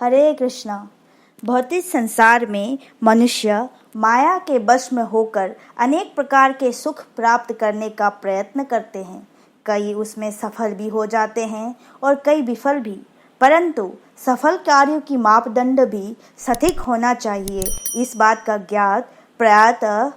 हरे कृष्णा। भौतिक संसार में मनुष्य माया के वश में होकर अनेक प्रकार के सुख प्राप्त करने का प्रयत्न करते हैं। कई उसमें सफल भी हो जाते हैं और कई विफल भी, परंतु सफल कार्यों की मापदंड भी सटीक होना चाहिए। इस बात का ज्ञात प्रायतः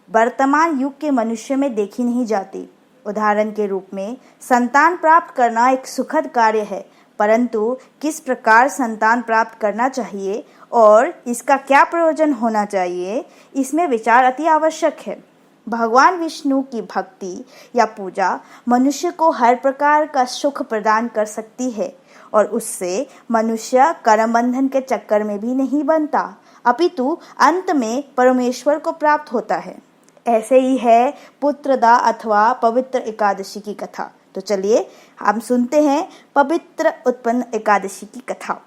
वर्तमान युग के मनुष्य में देखी नहीं जाती। उदाहरण के रूप में संतान प्राप्त करना एक सुखद कार्य है, परंतु किस प्रकार संतान प्राप्त करना चाहिए और इसका क्या प्रयोजन होना चाहिए, इसमें विचार अति आवश्यक है। भगवान विष्णु की भक्ति या पूजा मनुष्य को हर प्रकार का सुख प्रदान कर सकती है और उससे मनुष्य कर्म बंधन के चक्कर में भी नहीं बनता, अपितु अंत में परमेश्वर को प्राप्त होता है। ऐसे ही है पुत्रदा अथवा पवित्र एकादशी की कथा। तो चलिए हम सुनते हैं पवित्र उत्पन्न एकादशी की कथा।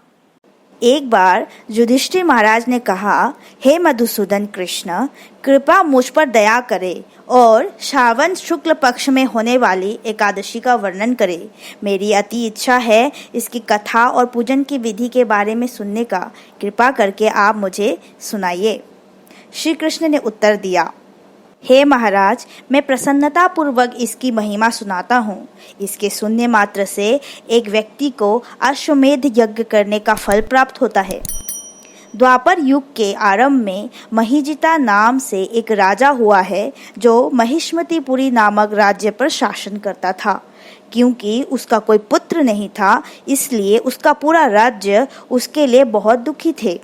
एक बार युधिष्ठिर महाराज ने कहा, हे मधुसूदन कृष्ण, कृपा मुझ पर दया करे और श्रावण शुक्ल पक्ष में होने वाली एकादशी का वर्णन करे। मेरी अति इच्छा है इसकी कथा और पूजन की विधि के बारे में सुनने का। कृपा करके आप मुझे सुनाइए। श्री कृष्ण ने उत्तर दिया, हे महाराज, मैं प्रसन्नतापूर्वक इसकी महिमा सुनाता हूँ। इसके सुनने मात्र से एक व्यक्ति को अश्वमेध यज्ञ करने का फल प्राप्त होता है। द्वापर युग के आरंभ में महीजिता नाम से एक राजा हुआ है जो महिष्मतिपुरी नामक राज्य पर शासन करता था। क्योंकि उसका कोई पुत्र नहीं था, इसलिए उसका पूरा राज्य उसके लिए बहुत दुखी थे।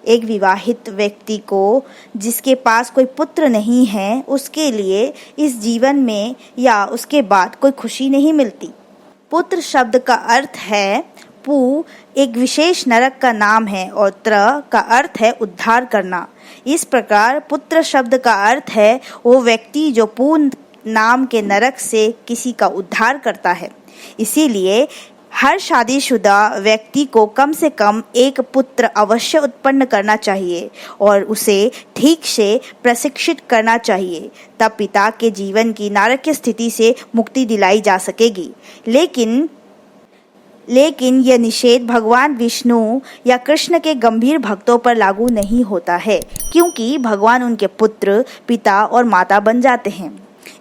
एक विवाहित व्यक्ति को जिसके पास कोई पुत्र नहीं है, उसके लिए इस जीवन में या उसके बाद कोई खुशी नहीं मिलती। पुत्र शब्द का अर्थ है पू एक विशेष नरक का नाम है और त्र का अर्थ है उद्धार करना। इस प्रकार पुत्र शब्द का अर्थ है वो व्यक्ति जो पू नाम के नरक से किसी का उद्धार करता है। इसीलिए हर शादीशुदा व्यक्ति को कम से कम एक पुत्र अवश्य उत्पन्न करना चाहिए और उसे ठीक से प्रशिक्षित करना चाहिए, तब पिता के जीवन की नारकीय स्थिति से मुक्ति दिलाई जा सकेगी। लेकिन यह निषेध भगवान विष्णु या कृष्ण के गंभीर भक्तों पर लागू नहीं होता है, क्योंकि भगवान उनके पुत्र, पिता और माता बन जाते हैं।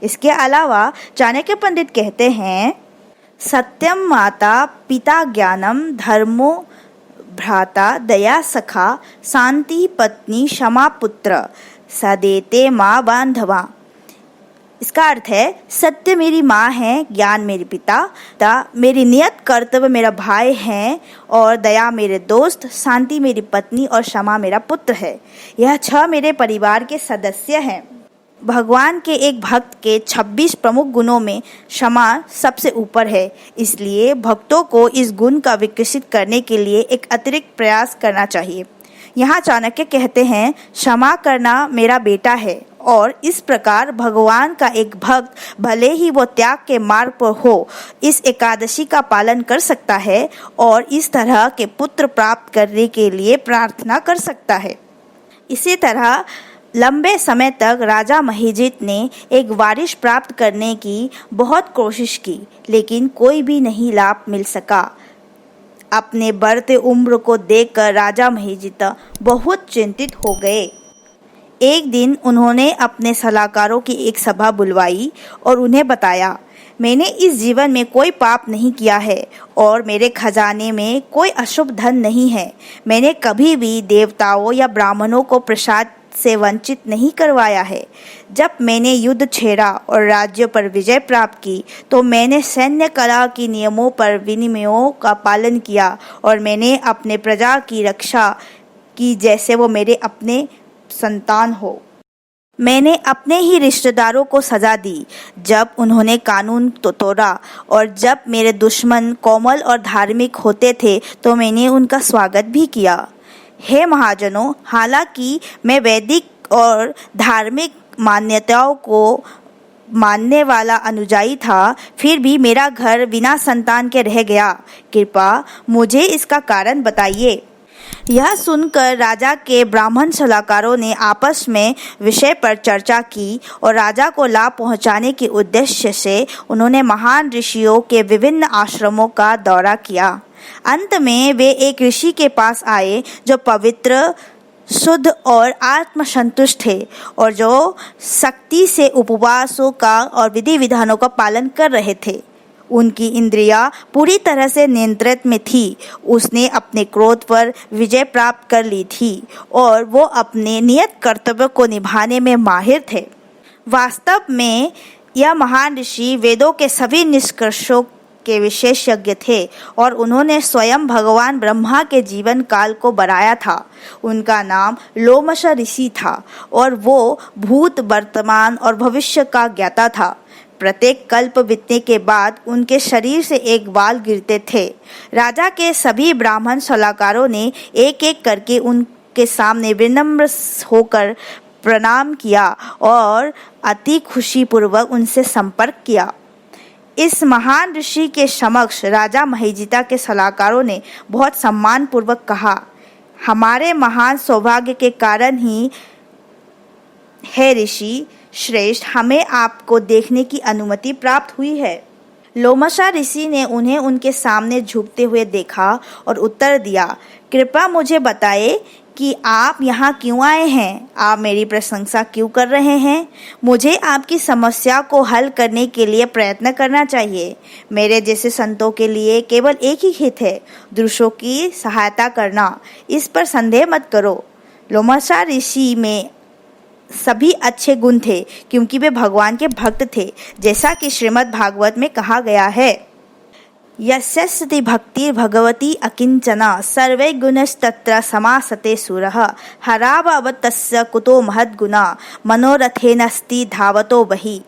इसके अलावा चाणक्य पंडित कहते हैं, सत्यम माता पिता ज्ञानम धर्मो भ्राता दया सखा शांति पत्नी क्षमा पुत्र सदेते माँ बांधवा। इसका अर्थ है सत्य मेरी माँ है, ज्ञान मेरे पिता, मेरी नियत कर्तव्य मेरा भाई है और दया मेरे दोस्त, शांति मेरी पत्नी और क्षमा मेरा पुत्र है। यह 6 मेरे परिवार के सदस्य हैं। भगवान के एक भक्त के 26 प्रमुख गुणों में क्षमा सबसे ऊपर है, इसलिए भक्तों को इस गुण का विकसित करने के लिए एक अतिरिक्त प्रयास करना चाहिए। यहाँ चाणक्य कहते हैं, क्षमा करना मेरा बेटा है और इस प्रकार भगवान का एक भक्त भले ही वो त्याग के मार्ग पर हो, इस एकादशी का पालन कर सकता है और इस तरह के पुत्र प्राप्त करने के लिए प्रार्थना कर सकता है। इसी तरह लंबे समय तक राजा महीजित ने एक वारिस प्राप्त करने की बहुत कोशिश की, लेकिन कोई भी नहीं लाभ मिल सका। अपने बढ़ते उम्र को देखकर राजा महीजित बहुत चिंतित हो गए। एक दिन उन्होंने अपने सलाहकारों की एक सभा बुलवाई और उन्हें बताया, मैंने इस जीवन में कोई पाप नहीं किया है और मेरे खजाने में कोई अशुभ धन नहीं है। मैंने कभी भी देवताओं या ब्राह्मणों को प्रसाद से वंचित नहीं करवाया है। जब मैंने युद्ध छेड़ा और राज्य पर विजय प्राप्त की तो मैंने सैन्य कला की नियमों पर विनियमों का पालन किया और मैंने अपने प्रजा की रक्षा की जैसे वो मेरे अपने संतान हो। मैंने अपने ही रिश्तेदारों को सजा दी जब उन्होंने कानून तोड़ा और जब मेरे दुश्मन कोमल और धार्मिक होते थे तो मैंने उनका स्वागत भी किया। हे महाजनों, हालांकि मैं वैदिक और धार्मिक मान्यताओं को मानने वाला अनुयायी था, फिर भी मेरा घर बिना संतान के रह गया। कृपया मुझे इसका कारण बताइए। यह सुनकर राजा के ब्राह्मण सलाहकारों ने आपस में विषय पर चर्चा की और राजा को लाभ पहुंचाने के उद्देश्य से उन्होंने महान ऋषियों के विभिन्न आश्रमों का दौरा किया। अंत में वे एक ऋषि के पास आए जो पवित्र, शुद्ध और आत्मसंतुष्ट थे और जो सख्ती से उपवासों का और विधि विधानों का पालन कर रहे थे। उनकी इंद्रियां पूरी तरह से नियंत्रित में थी। उसने अपने क्रोध पर विजय प्राप्त कर ली थी और वो अपने नियत कर्तव्य को निभाने में माहिर थे। वास्तव में यह महान ऋषि वेदों के सभी निष्कर्षों के विशेषज्ञ थे और उन्होंने स्वयं भगवान ब्रह्मा के जीवन काल को बनाया था। उनका नाम लोमश ऋषि था और वो भूत, वर्तमान और भविष्य का ज्ञाता था। प्रत्येक कल्प बीतने के बाद उनके शरीर से एक बाल गिरते थे। राजा के सभी ब्राह्मण सलाहकारों ने एक एक करके उनके सामने विनम्र होकर प्रणाम किया और अति खुशीपूर्वक उनसे संपर्क किया। इस महान ऋषि के समक्ष राजा महिजिता के सलाहकारों ने बहुत सम्मान पूर्वक कहा, हमारे महान सौभाग्य के कारण ही हे ऋषि श्रेष्ठ, हमें आपको देखने की अनुमति प्राप्त हुई है। लोमशा ऋषि ने उन्हें उनके सामने झुकते हुए देखा और उत्तर दिया, कृपया मुझे बताएं कि आप यहाँ क्यों आए हैं? आप मेरी प्रशंसा क्यों कर रहे हैं? मुझे आपकी समस्या को हल करने के लिए प्रयत्न करना चाहिए। मेरे जैसे संतों के लिए केवल एक ही हित है, दूसरों की सहायता करना। इस पर संदेह मत करो। लोमशा ऋषि में सभी अच्छे गुण थे क्योंकि वे भगवान के भक्त थे। जैसा कि श्रीमद् भागवत में कहा गया है, यस्यस्ति भक्ति भगवती अकिंचना सर्वे गुणस्तत्र समासते सुरः हरावतस्य कुतो महद्गुणा मनोरथेनस्ति धावतो बहि।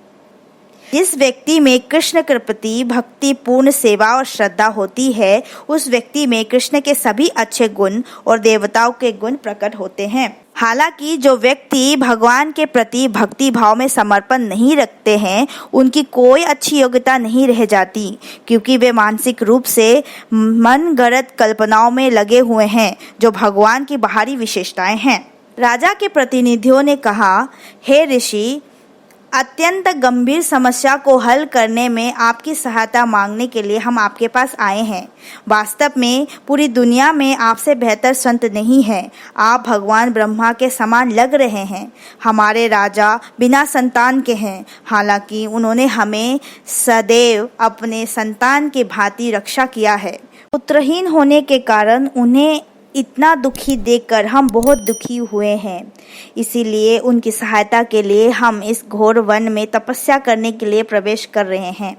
जिस व्यक्ति में कृष्ण के प्रति भक्ति पूर्ण सेवा और श्रद्धा होती है, उस व्यक्ति में कृष्ण के सभी अच्छे गुण और देवताओं के गुण प्रकट होते हैं। हालांकि जो व्यक्ति भगवान के प्रति भक्ति भाव में समर्पण नहीं रखते हैं, उनकी कोई अच्छी योग्यता नहीं रह जाती क्योंकि वे मानसिक रूप से मनगढ़ंत कल्पनाओं में लगे हुए हैं जो भगवान की बाहरी विशेषताएं हैं। राजा के प्रतिनिधियों ने कहा, हे ऋषि, अत्यंत गंभीर समस्या को हल करने में आपकी सहायता मांगने के लिए हम आपके पास आए हैं। वास्तव में पूरी दुनिया में आपसे बेहतर संत नहीं है। आप भगवान ब्रह्मा के समान लग रहे हैं। हमारे राजा बिना संतान के हैं, हालांकि उन्होंने हमें सदैव अपने संतान की भांति रक्षा किया है। पुत्रहीन होने के कारण उन्हें इतना दुखी देखकर हम बहुत दुखी हुए हैं। इसीलिए उनकी सहायता के लिए हम इस घोर वन में तपस्या करने के लिए प्रवेश कर रहे हैं।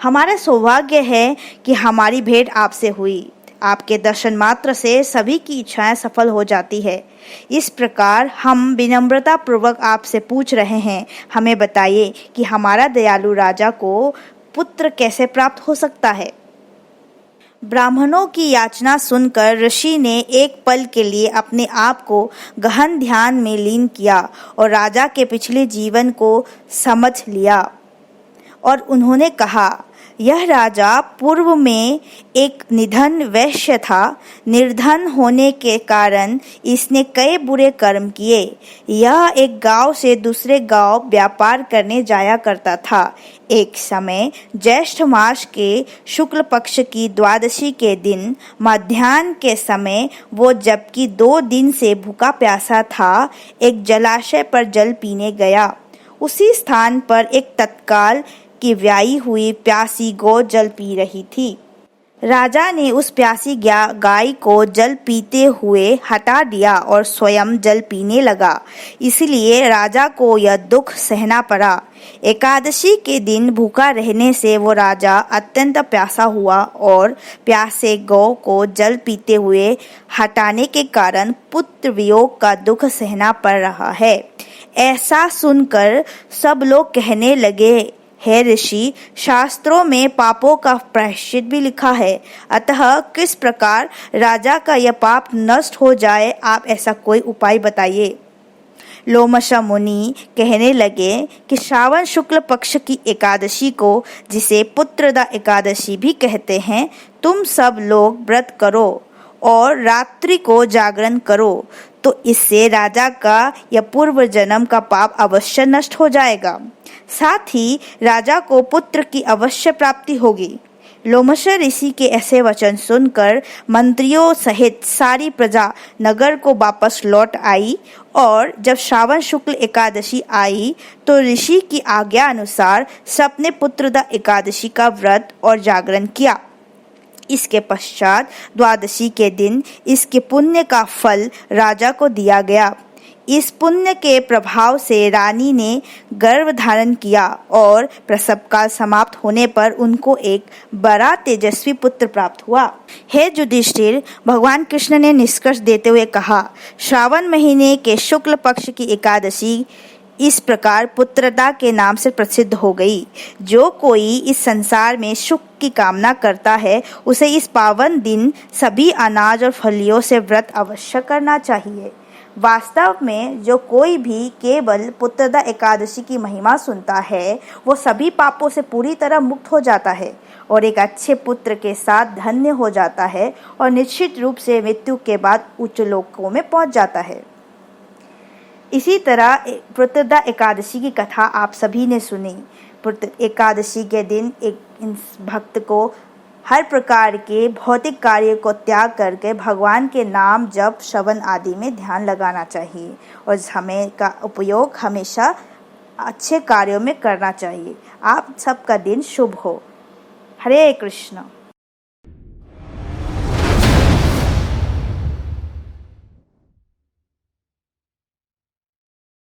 हमारा सौभाग्य है कि हमारी भेंट आपसे हुई। आपके दर्शन मात्र से सभी की इच्छाएं सफल हो जाती है। इस प्रकार हम विनम्रता पूर्वक आपसे पूछ रहे हैं, हमें बताइए कि हमारा दयालु राजा को पुत्र कैसे प्राप्त हो सकता है। ब्राह्मणों की याचना सुनकर ऋषि ने एक पल के लिए अपने आप को गहन ध्यान में लीन किया और राजा के पिछले जीवन को समझ लिया और उन्होंने कहा, यह राजा पूर्व में एक निधन वैश्य था। निर्धन होने के कारण इसने कई बुरे कर्म किए। यह एक गांव से दूसरे गांव व्यापार करने जाया करता था। एक समय ज्येष्ठ मास के शुक्ल पक्ष की द्वादशी के दिन मध्याह्न के समय वो, जबकि 2 दिन से भूखा प्यासा था, एक जलाशय पर जल पीने गया। उसी स्थान पर एक तत्काल की व्याई हुई प्यासी गौ जल पी रही थी। राजा ने उस प्यासी गाय को जल पीते हुए हटा दिया और स्वयं जल पीने लगा। इसलिए राजा को यह दुख सहना पड़ा। एकादशी के दिन भूखा रहने से वो राजा अत्यंत प्यासा हुआ और प्यासे गौ को जल पीते हुए हटाने के कारण पुत्र वियोग का दुख सहना पड़ रहा है। ऐसा सुनकर सब लोग कहने लगे, हे ऋषि, शास्त्रों में पापों का प्रायश्चित भी लिखा है, अतः किस प्रकार राजा का यह पाप नष्ट हो जाए, आप ऐसा कोई उपाय बताइए। लोमशा मुनि कहने लगे कि श्रावण शुक्ल पक्ष की एकादशी को, जिसे पुत्रदा एकादशी भी कहते हैं, तुम सब लोग व्रत करो और रात्रि को जागरण करो, तो इससे राजा का यह पूर्व जन्म का पाप अवश्य नष्ट हो जाएगा। साथ ही राजा को पुत्र की अवश्य प्राप्ति होगी। लोमश ऋषि के ऐसे वचन सुनकर मंत्रियों सहित सारी प्रजा नगर को वापस लौट आई और जब श्रावण शुक्ल एकादशी आई तो ऋषि की आज्ञा अनुसार सबने पुत्रदा एकादशी का व्रत और जागरण किया। इसके पश्चात द्वादशी के दिन इसके पुण्य का फल राजा को दिया गया। इस पुण्य के प्रभाव से रानी ने गर्भ धारण किया और प्रसव काल समाप्त होने पर उनको एक बड़ा तेजस्वी पुत्र प्राप्त हुआ। हे युधिष्ठिर, भगवान कृष्ण ने निष्कर्ष देते हुए कहा, श्रावण महीने के शुक्ल पक्ष की एकादशी इस प्रकार पुत्रदा के नाम से प्रसिद्ध हो गई। जो कोई इस संसार में सुख की कामना करता है उसे इस पावन दिन सभी अनाज और फलियों से व्रत अवश्य करना चाहिए। वास्तव में जो कोई भी केवल पुत्रदा एकादशी की महिमा सुनता है वो सभी पापों से पूरी तरह मुक्त हो जाता है और एक अच्छे पुत्र के साथ धन्य हो जाता है और निश्चित रूप से मृत्यु के बाद उच्च लोकों में पहुंच जाता है। इसी तरह पुत्रदा एकादशी की कथा आप सभी ने सुनी। एकादशी के दिन एक भक्त को हर प्रकार के भौतिक कार्य को त्याग करके भगवान के नाम जप श्रवण आदि में ध्यान लगाना चाहिए और समय का उपयोग हमेशा अच्छे कार्यों में करना चाहिए। आप सबका दिन शुभ हो। हरे कृष्ण।